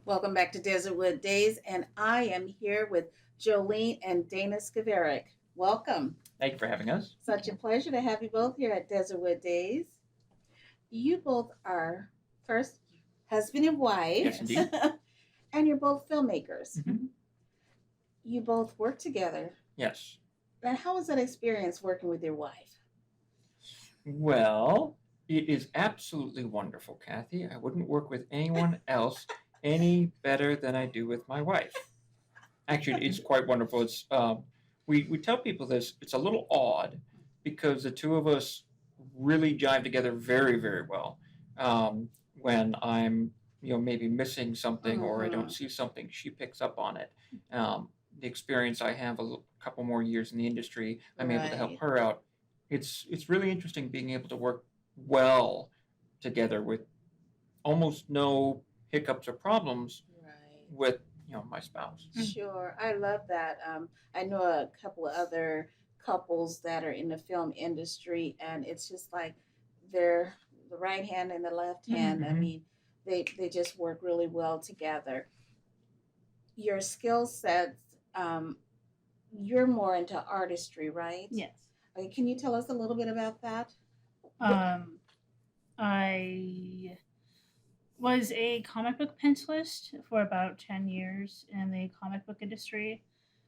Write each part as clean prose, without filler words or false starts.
Welcome back to Desertwood Days, and I am here with Jolene and Dana Skvarek. Welcome. Thank you for having us. Such a pleasure to have you both here at Desertwood Days. You both are first husband and wife. Yes, indeed. And you're both filmmakers. Mhm. You both work together. Yes. And how was that experience working with your wife? Well, it is absolutely wonderful, Kathy. I wouldn't work with anyone else any better than I do with my wife. Actually, it's quite wonderful. We tell people this. It's a little odd because the two of us really jive together very, very well. When I'm, maybe missing something or I don't see something, she picks up on it. The experience I have couple more years in the industry, I'm able to help Right. her out. It's really interesting being able to work well together with almost no hiccups or problems Right. with my spouse. Sure, I love that. I know a couple of other couples that are in the film industry, and it's just like they're the right hand and the left hand. I Mhm. mean, they just work really well together. Your skill sets, you're more into artistry, right? Yes. Can you tell us a little bit about that? I was a comic book pencilist for about 10 years in the comic book industry.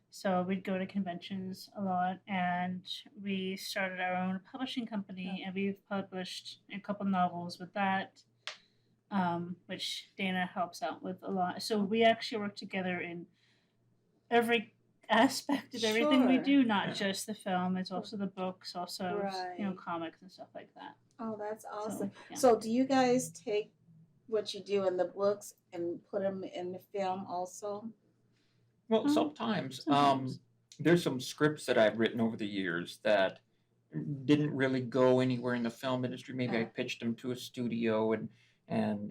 So we'd go to conventions a lot, and we started our own publishing company, and we've published a couple novels with that, which Dana helps out with a lot. So we actually work together in every aspect of everything we Sure. do, not just the film. It's also the books, also Right. comics and stuff like that. Oh, that's awesome. yeah. So, do you guys take what you do in the books and put them in the film also? Well, sometimes Sometimes. there's some scripts that I've written over the years that didn't really go anywhere in the film industry. Maybe I pitched them to a studio and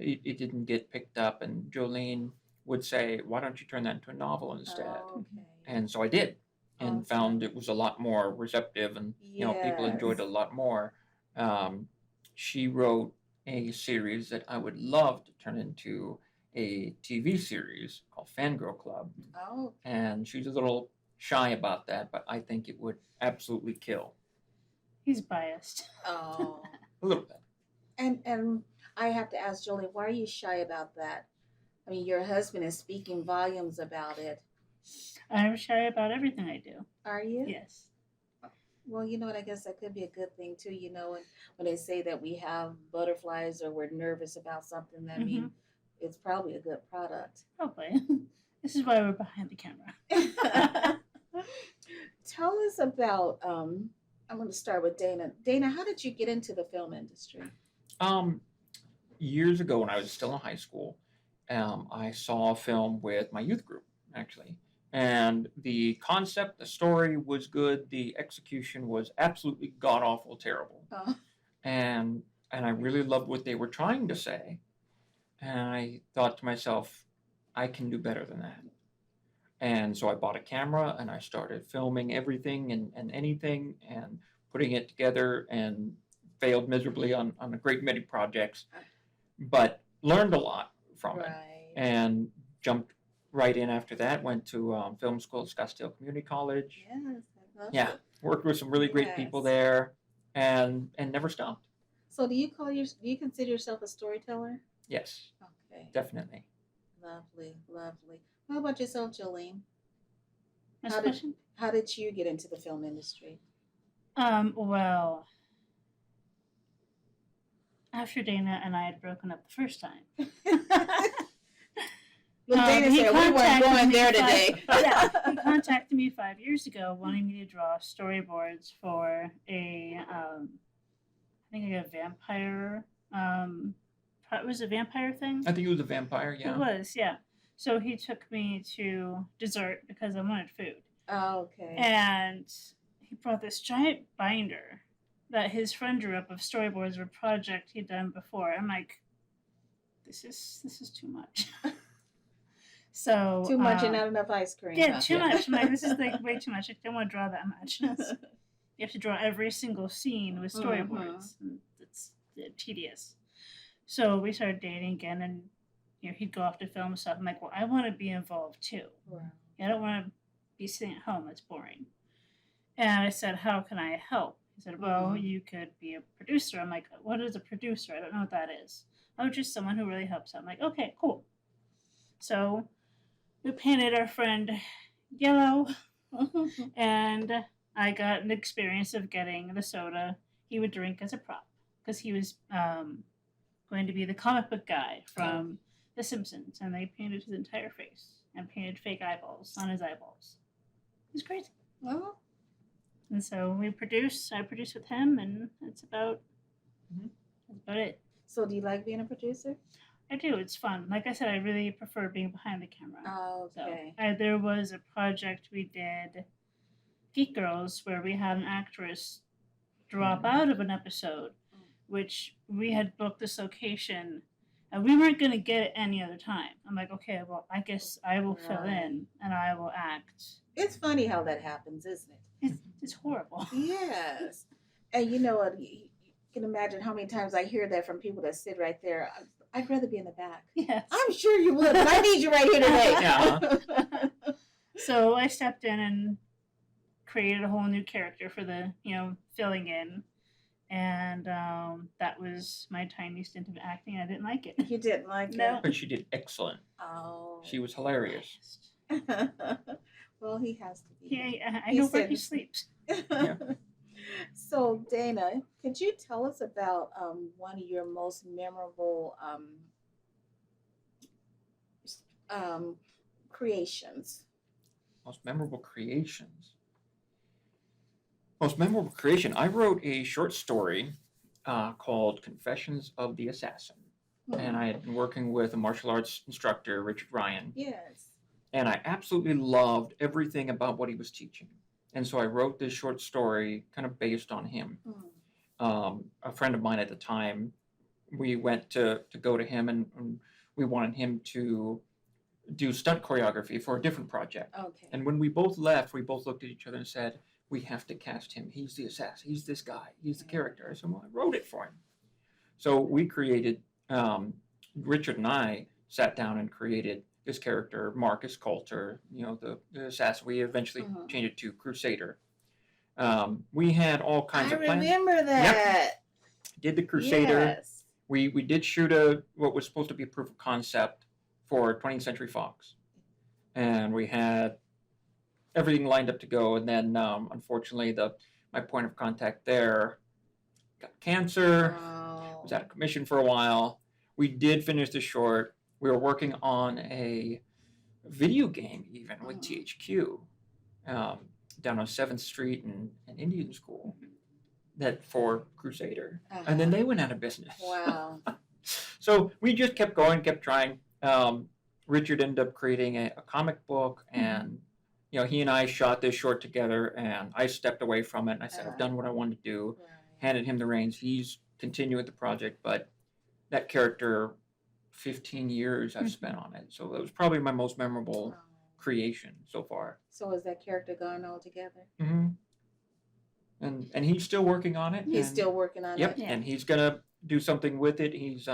it didn't get picked up. And Jolene would say, "Why don't you turn that into a novel instead?" Okay. And so I did, and found Awesome. it was a lot more receptive, and people enjoyed it a Yes. lot more. Um, she wrote a series that I would love to turn into a TV series called Fangirl Club, Oh, and she's a little shy about that, but I think it would absolutely kill He's biased. oh. a little bit. And I have to ask Jolie, why are you shy about that? I mean, your husband is speaking volumes about it. I'm shy about everything I do. Are you? Yes. Well, you know what? I guess that could be a good thing too. When they say that we have butterflies or we're nervous about something, I mean, it's probably a good product. Probably. This is why we're behind the camera. Tell us about. I'm going to start with Dana. Dana, how did you get into the film industry? Um, Years ago, when I was still in high school, I saw a film with my youth group, actually. And the concept, the story was good. The execution was absolutely god awful terrible. Oh, And I really loved what they were trying to say. And I thought to myself, I can do better than that. And so I bought a camera and I started filming everything and anything and putting it together, and failed miserably on a great many projects, but learned a lot from it, right. and jumped right in after that. Went to film school at Scottsdale Community College. Yes, I love Yeah, it. worked with some really great people Yes. there, and never stopped. So, do you consider yourself a storyteller? Yes, Okay, definitely. lovely, lovely. How about yourself, Jolene? Next How did question. how did you get into the film industry? Well, after Dana and I had broken up the first time. Well, Dana He said we weren't contacted going me there five- today. yeah, he contacted me 5 years ago wanting me to draw storyboards for a think like a vampire. It was a vampire thing. I think it was a vampire. It Yeah. was, yeah. So he took me to dessert because I wanted food, Oh, okay. and he brought this giant binder that his friend drew up of storyboards of a project he'd done before. I'm like, this is too much. So Too much and not enough ice cream. yeah, huh? too much. I'm like, this is like way too much. I don't want to draw that much. You have to draw every single scene with storyboards. And it's tedious. So we started dating again, and he'd go off to film stuff. I'm like, well, I want to be involved too. Wow. I don't want to be sitting at home. That's boring. And I said, how can I help? He said, well, you could be a producer. I'm like, what is a producer? I don't know what that is. Oh, just someone who really helps out. I'm like, okay, cool. So we painted our friend yellow, and I got an experience of getting the soda he would drink as a prop because he was going to be the comic book guy from The Simpsons, and they painted his entire face and painted fake eyeballs on his eyeballs. It was crazy. Well, And so I produced with him, and that's about it. so do you like being a producer? I do. It's fun. Like I said, I really prefer being behind the camera. Oh, okay. So there was a project we did, Geek Girls, where we had an actress drop out of an episode, which we had booked this location, and we weren't going to get it any other time. I'm like, okay, well, I guess I will fill in and I will act. It's funny how that happens, isn't it? It's horrible. Yes. And you know what? You can imagine how many times I hear that from people that sit right there. I'd rather be in the back. Yes. I'm sure you would, but I need you right here today. Yeah. So I stepped in and created a whole new character for the, filling in. And that was my tiny stint of acting. I didn't like it. You didn't like No. it? But she did excellent. Oh. She was hilarious. Well, he has to be. Yeah, I He know where said- he sleeps. Yeah. So, Dana, could you tell us about one of your most memorable creations? Most memorable creations. Most memorable creation. I wrote a short story called Confessions of the Assassin. And I had been working with a martial arts instructor, Richard Ryan. Yes. And I absolutely loved everything about what he was teaching. And so I wrote this short story kind of based on him. A friend of mine at the time, we went to go to him, and we wanted him to do stunt choreography for a different project. Okay. And when we both left, we both looked at each other and said, we have to cast him. He's the assassin. He's this guy. He's the character. I said, well, I wrote it for him. So we created, Richard and I sat down and created this character, Marcus Coulter, the assassin. We eventually changed it to Crusader. We had all kinds of plans. I remember that. Did the Crusader. Yes. We did shoot what was supposed to be a proof of concept for 20th Century Fox. And we had everything lined up to go. And then, unfortunately, my point of contact there got cancer, was out of commission for a while. We did finish the short. We were working on a video game even with THQ down on 7th Street and Indian School that for Crusader. And then they went out of business. Wow. So we just kept going, kept trying. Richard ended up creating a comic book, and he and I shot this short together, and I stepped away from it, and I said, I've done what I wanted to do. Right. Handed him the reins. He's continuing with the project, but that character, 15 years I've spent on it. So it was probably my most memorable creation so far. So is that character gone altogether? Mm-hmm. And he's still working on it. He's still working on Yep, it? and he's gonna do something with it. He's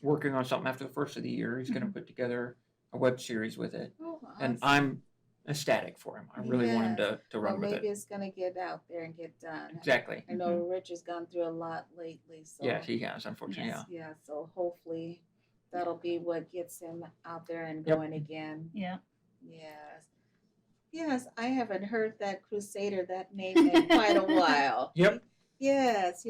working on something after the first of the year. He's gonna put together a web series with it, Oh, and awesome. I'm ecstatic for him. I really want him to run Well, with maybe it. it's going to get out there and get done. Exactly. I know Rich has gone through a lot lately. So Yeah, he has, unfortunately. Yes. yeah, so hopefully that'll be what gets him out there and Yep. going again. Yeah. Yes. Yes, I haven't heard that Crusader, that name in quite a while. Yep. Yes.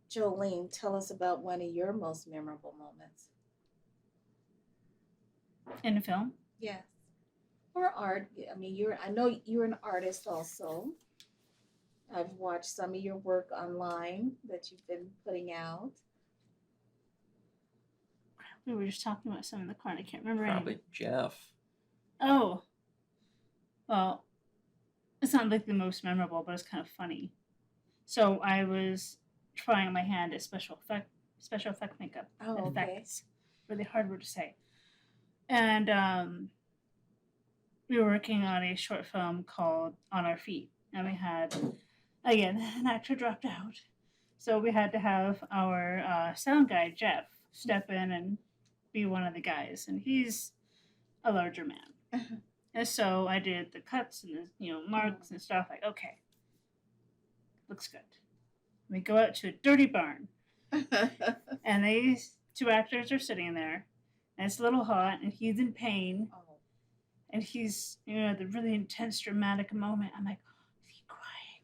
Jolene, tell us about one of your most memorable moments. In a film? Yes. Or art. I mean, I know you're an artist also. I've watched some of your work online that you've been putting out. We were just talking about some in the corner. I can't remember Probably any. Jeff. Oh, well, it's not like the most memorable, but it's kind of funny. So I was trying my hand at special effect makeup Oh, okay. effects. Really hard word to say. And we were working on a short film called On Our Feet, and we had again an actor dropped out, so we had to have our sound guy Jeff step in and be one of the guys, and he's a larger man. And so I did the cuts and the marks and stuff. Like, okay, looks good. We go out to a dirty barn, and these two actors are sitting there, and it's a little hot, and he's in pain, Oh. and he's the really intense dramatic moment. I'm like, is he crying?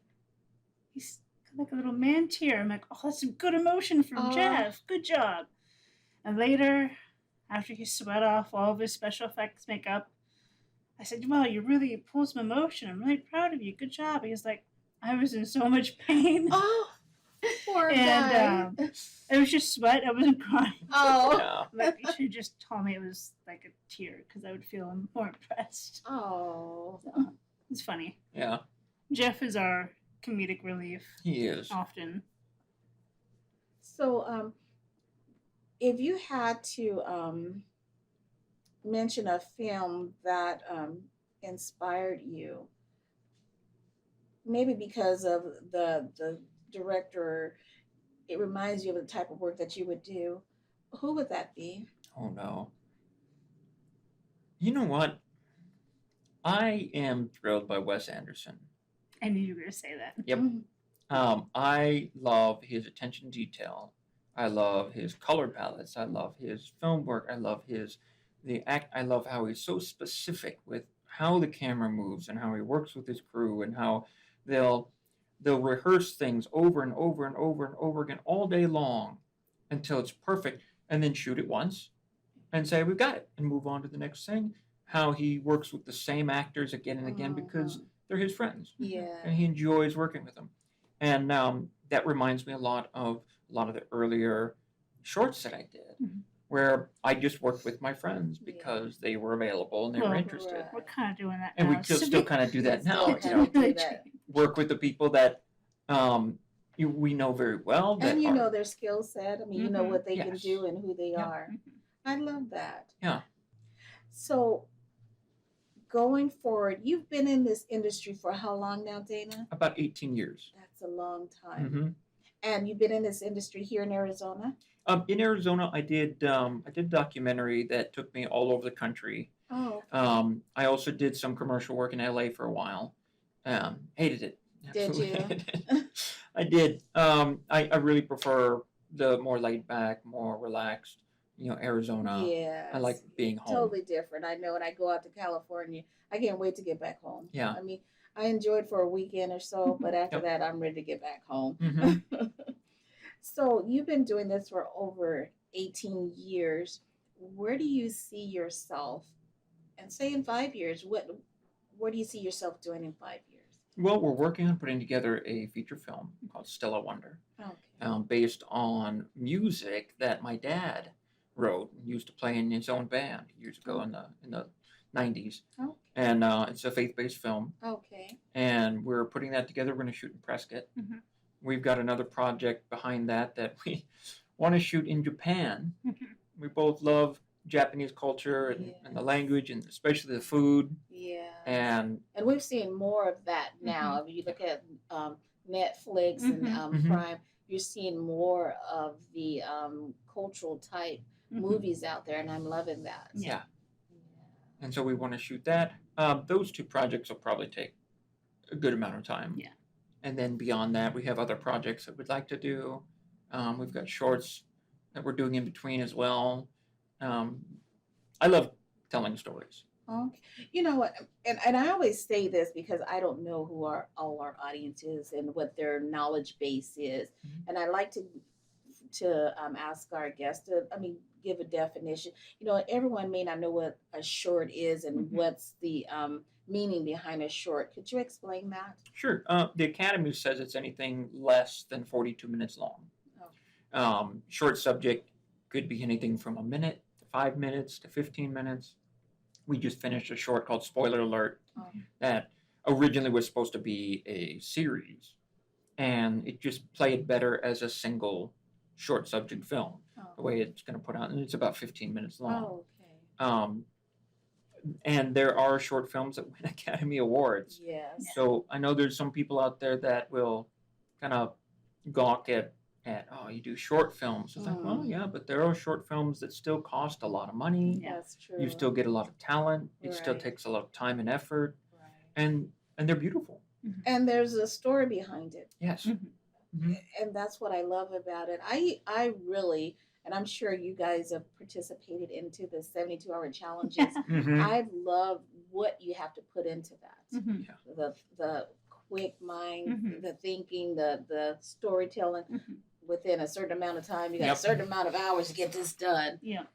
He's got like a little man tear. I'm like, oh, that's some good emotion from Jeff. Good job. And later, after he sweat off all of his special effects makeup, I said, wow, you really pulled some emotion. I'm really proud of you. Good job. He's like, I was in so much pain. Oh, poor And guy. it was just sweat. I wasn't crying. Oh. Yeah. Like, you should just tell me it was like a tear because I would feel more impressed. Oh. So, it's funny. Yeah. Jeff is our comedic relief He is. often. So, if you had to mention a film that inspired you, maybe because of the director, it reminds you of the type of work that you would do. Who would that be? Oh no. You know what? I am thrilled by Wes Anderson. I knew you were going to say that. Yep. I love his attention to detail. I love his color palettes. I love his film work. I love the act. I love how he's so specific with how the camera moves and how he works with his crew and how they'll rehearse things over and over and over and over again all day long until it's perfect, and then shoot it once and say we've got it and move on to the next thing. How he works with the same actors again and again because they're his friends Yeah. and he enjoys working with them. And that reminds me a lot of the earlier shorts that I did, where I just worked with my friends because they were available and they were interested. Right. We're kind of doing that And now. we still kind of do that now. Still You kinda know, do that. work with the people that we know very well. That And you are, know their skill set. I mean, you know what they can Yes. do and who they Yeah. are. I love that. Yeah. So, going forward, you've been in this industry for how long now, Dana? about 18 years. That's a long time. Mm-hmm. And you've been in this industry here in Arizona? In Arizona, I did a documentary that took me all over the country. Oh, I also did some commercial work in LA for a while. Hated it. Did you? Hated it. I did. I really prefer the more laid back, more relaxed, Arizona. yeah. I like being home. Totally different. I know when I go out to California, I can't wait to get back home. Yeah. I mean, I enjoyed for a weekend or so, but after Yep. that, I'm ready to get back home. Mm-hmm. So, you've been doing this for over 18 years. Where do you see yourself? And say in 5 years, what do you see yourself doing in 5 years? Well, we're working on putting together a feature film called Stella Wonder, Okay. based on music that my dad wrote and used to play in his own band years ago in the 90s. Okay. And it's a faith-based film. Okay. And we're putting that together. We're going to shoot in Prescott. Mm-hmm. We've got another project behind that we want to shoot in Japan. Mm-hmm. We both love Japanese culture and the language and especially the food. Yeah. And we've seen more of that now. If you look at Netflix and Prime, you're seeing more of the cultural type movies out there, and I'm loving that. Yeah. And so we want to shoot that. Those two projects will probably take a good amount of time. Yeah. And then beyond that, we have other projects that we'd like to do. We've got shorts that we're doing in between as well. I love telling stories. Okay. You know what? And I always say this because I don't know who all our audience is and what their knowledge base is. Mhm. And I like to ask our guests to, give a definition. Everyone may not know what a short is and what's the meaning behind a short. Could you explain that? Sure. The Academy says it's anything less than 42 minutes long. Oh. Short subject could be anything from a minute to 5 minutes to 15 minutes. We just finished a short called Spoiler Alert Oh. that originally was supposed to be a series, and it just played better as a single short subject film. The Oh. way it's going to put out, and it's about 15 minutes long. Oh, okay. And there are short films that win Academy Awards. Yes. So I know there's some people out there that will kind of gawk at oh, you do short films. It's like, well, yeah, but there are short films that still cost a lot of money. Yeah. That's true. You still get a lot of talent. It still Right. takes a lot of time and effort, Right. and they're beautiful. And there's a story behind it. Yes. Mhm. And that's what I love about it. I really, and I'm sure you guys have participated into the 72-hour challenges. Mhm. I love what you have to put into that. Mhm. The quick mind, Mhm. the thinking, the storytelling Mhm. within a certain amount of time. You got Yep. a certain amount of hours to get this done. Yeah.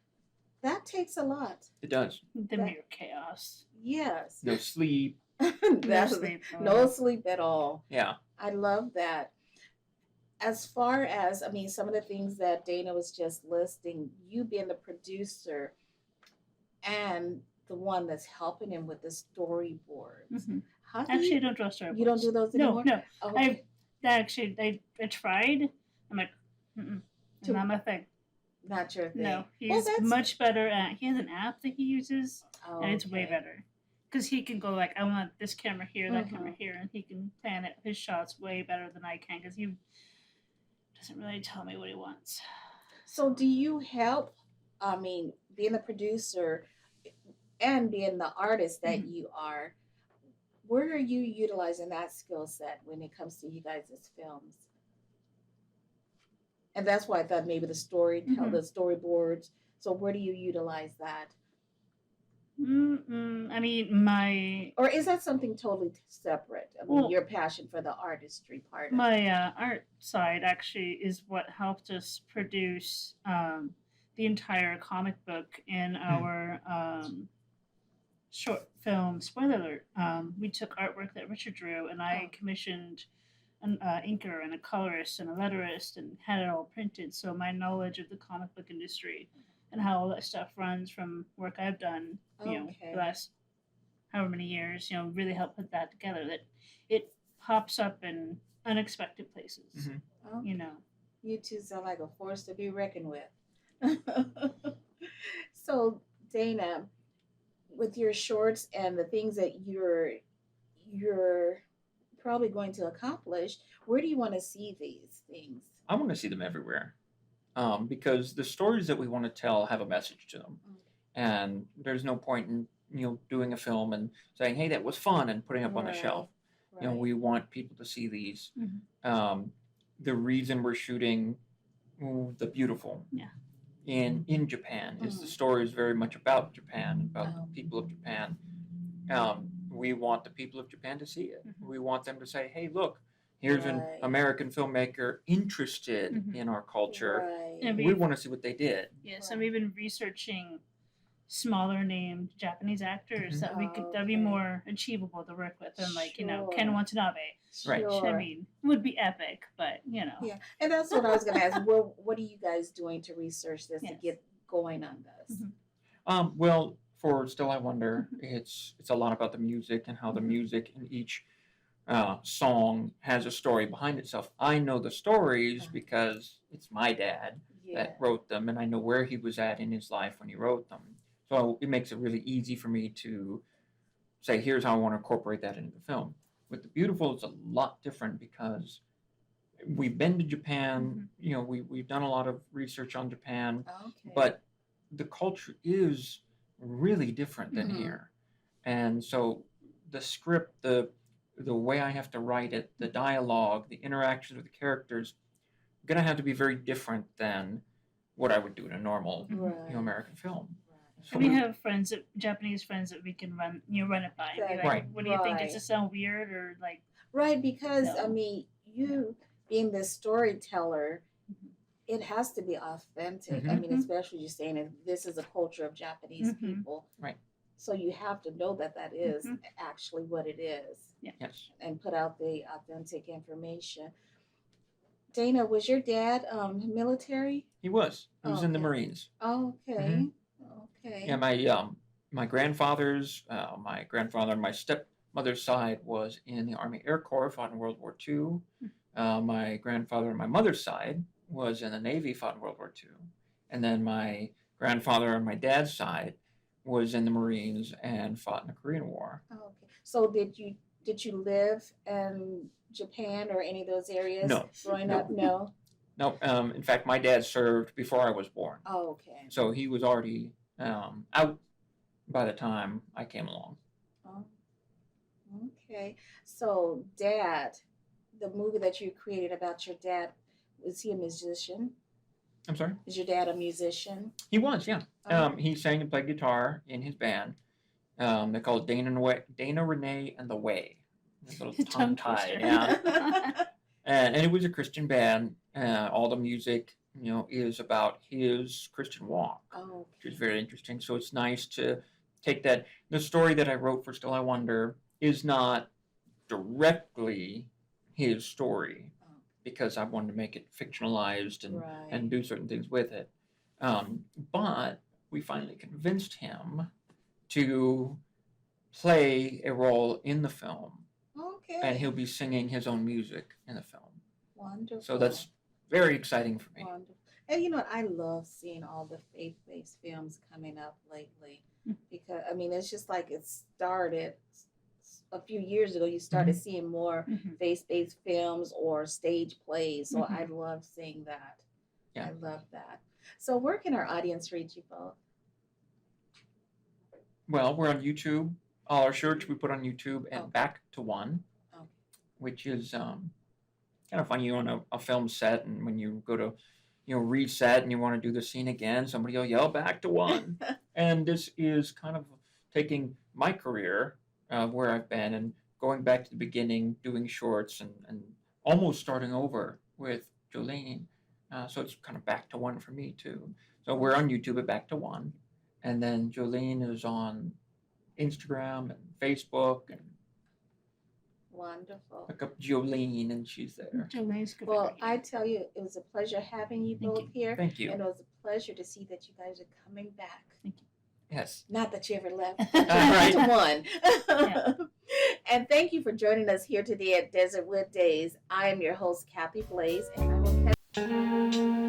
That takes a lot. It does. The That- mere chaos. Yes. No sleep. No That's sleep. no sleep at all. Yeah. I love that. As far as, I mean, some of the things that Dana was just listing, you being the producer and the one that's helping him with the storyboards. Mhm. How do Actually, I you, don't draw storyboards. you don't do those anymore? No. Oh, I okay. I tried. I'm like, mm-mm, Too- not my thing. Not your thing. No, he's Well, that's- much better at. He has an app that he uses, Oh, and it's way okay. better because he can go like, I want this camera here, that camera Mhm. here, and he can plan it his shots way better than I can because he doesn't really tell me what he wants. So do you help, I mean, being the producer and being the artist that Mhm. you are, where are you utilizing that skill set when it comes to you guys' films? And that's why I thought maybe the Mhm. the storyboards. So where do you utilize that? I mean, my Or is that something totally separate? I mean, Well- your passion for the artistry part of it. my art side actually is what helped us produce the entire comic book in our short film. Spoiler alert. We took artwork that Richard drew, and I Oh. commissioned an inker and a colorist and a letterist and had it all printed. So my knowledge of the comic book industry and how all that stuff runs from work I've done, Okay. the last however many years, really helped put that together. That it pops up in unexpected places. Mhm. Oh, You know. you two sound like a force to be reckoned with. So, Dana, with your shorts and the things that you're probably going to accomplish, where do you want to see these things? I want to see them everywhere, because the stories that we want to tell have a message to them, and there's no point in doing a film and saying, "Hey, that was fun," and putting it up on the Right, shelf. right. We want people to see these. Mhm. The reason we're shooting The Beautiful Yeah. in Japan is the Mhm. story is very much about Japan, about Oh. the people of Japan. We want the people of Japan to see it. Mhm. We want them to say, "Hey, look, here's an Right. American filmmaker interested Mhm. in our culture. Right. And We want to see what they did." Yes, and we've been researching smaller named Japanese actors Mhm. that we could that'd be Okay. more achievable to work with than like Sure. Ken Watanabe. Right. Sure. I mean, would be epic, but Yeah, and that's what I was going to ask. What are you guys doing to research this to Yes. get going on this? Mhm. Well, for Still I Wonder, it's a lot about the music and how the Mhm. music in each song has a story behind itself. I know the stories Uh-huh. because it's my dad Yeah. that wrote them, and I know where he was at in his life when he wrote them. So it makes it really easy for me to say, "Here's how I want to incorporate that into the film." With The Beautiful, it's a lot different because we've been to Japan. We've done a lot of research on Japan, Okay. but the culture is really different than Mhm. here, and so the script, the way I have to write it, the dialogue, the interactions with the characters, are gonna have to be very different than what I would do in a normal, Right. American film. Right. So And we have Japanese friends that we can run it by and be like, Right. what do you think? Does Right. this sound weird or like? Right, because I No. mean, you being the storyteller, Mhm. it has to be authentic. I Mhm. mean, especially you saying that this is a culture of Japanese Mhm. people. Right. So you have to know that that is Mhm. actually what it is Yes. and put out the authentic information. Dana, was your dad military? He was. He was in the Okay. Marines. Okay. Hmm. Yeah, Okay. my grandfather's my grandfather on my stepmother's side was in the Army Air Corps, fought in World War II. My grandfather on my mother's side was in the Navy, fought in World War II. And then my grandfather on my dad's side was in the Marines and fought in the Korean War. Okay. So did you live in Japan or any of those areas No, growing no, up? No. no. In fact, my dad served before I was born, Oh, okay. so he was already out by the time I came along. Oh, okay. So, Dad, the movie that you created about your dad, was he a musician? I'm sorry. Is your dad a musician? He was, yeah. Oh, He sang and played guitar in his band. They call it Dana Renee and the Way. A little tongue Tongue tied, twister. yeah. And it was a Christian band. All the music, is about his Christian walk, oh, which is very interesting. So it's nice to take that. The story that I wrote for Still I Wonder is not directly his story oh, because I wanted to make it fictionalized and right. do certain things with it. But we finally convinced him to play a role in the film, Okay. and he'll be singing his own music in the film. Wonderful. So that's very exciting for me. wonderful. And you know what? I love seeing all the faith-based films coming up lately because I mean it's just like it started a few years ago. You started seeing more Mhm. faith-based films or stage plays. So I Mhm. love seeing that. Yeah. I love that. So where can our audience reach you both? Well, we're on YouTube. All our shirts we put on YouTube and Okay. Back to One, Okay. which is kind of funny. You're on a film set, and when you go to reset and you want to do the scene again, somebody will yell back to one. And this is kind of taking my career where I've been and going back to the beginning, doing shorts and almost starting over with Jolene. So it's kind of back to one for me too. So we're on YouTube at Back to One, and then Jolene is on Instagram and Facebook, and Wonderful. look up Jolene and she's there. Jolene's good. Well, I tell you, it was a pleasure having you Thank both you. here. Thank you. And it was a pleasure to see that you guys are coming back. Thank you. Yes. Not that you ever left. Right. To one. Yeah. And thank you for joining us here today at Desertwood Days. I am your host, Kathy Blaze, and I will catch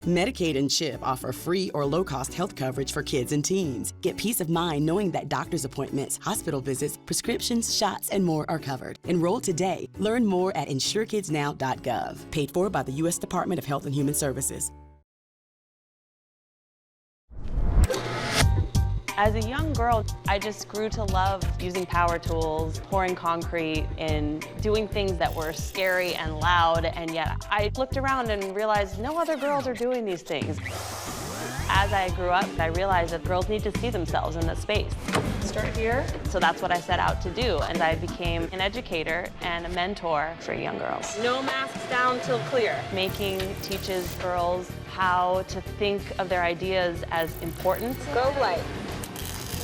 Medicaid and CHIP offer free or low-cost health coverage for kids and teens. Get peace of mind knowing that doctor's appointments, hospital visits, prescriptions, shots, and more are covered. Enroll today. Learn more at insurekidsnow.gov. Paid for by the U.S. Department of Health and Human Services. As a young girl, I just grew to love using power tools, pouring concrete, and doing things that were scary and loud, and yet I looked around and realized no other girls are doing these things. As I grew up, I realized that girls need to see themselves in this space. Start here. So that's what I set out to do, and I became an educator and a mentor for young girls. No masks down till clear. Making teaches girls how to think of their ideas as important. Go light.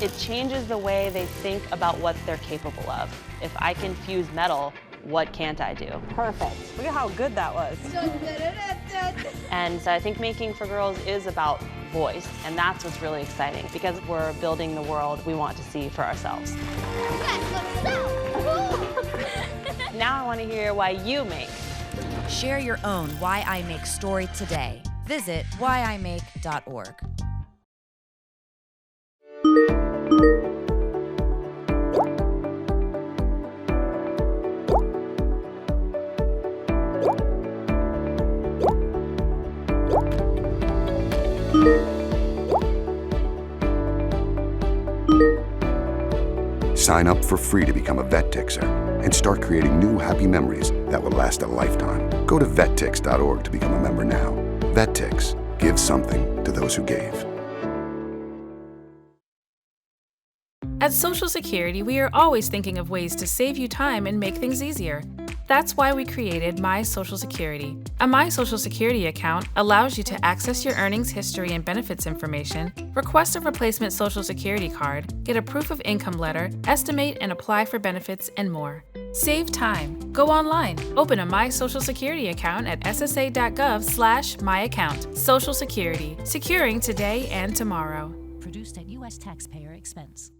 It changes the way they think about what they're capable of. If I can fuse metal, what can't I do? Perfect. Look at how good that was. And so I think making for girls is about voice, and that's what's really exciting because we're building the world we want to see for ourselves. Now I want to hear why you make. Share your own Why I Make story today. Visit whyimake.org. Sign up for free to become a VetTixer and start creating new happy memories that will last a lifetime. Go to vettix.org to become a member now. VetTix. Give something to those who gave. At Social Security, we are always thinking of ways to save you time and make things easier. That's why we created My Social Security. A My Social Security account allows you to access your earnings history and benefits information, request a replacement Social Security card, get a proof of income letter, estimate and apply for benefits, and more. Save time. Go online. Open a My Social Security account at ssa.gov/myaccount. Social Security. Securing today and tomorrow. Produced at U.S. taxpayer expense.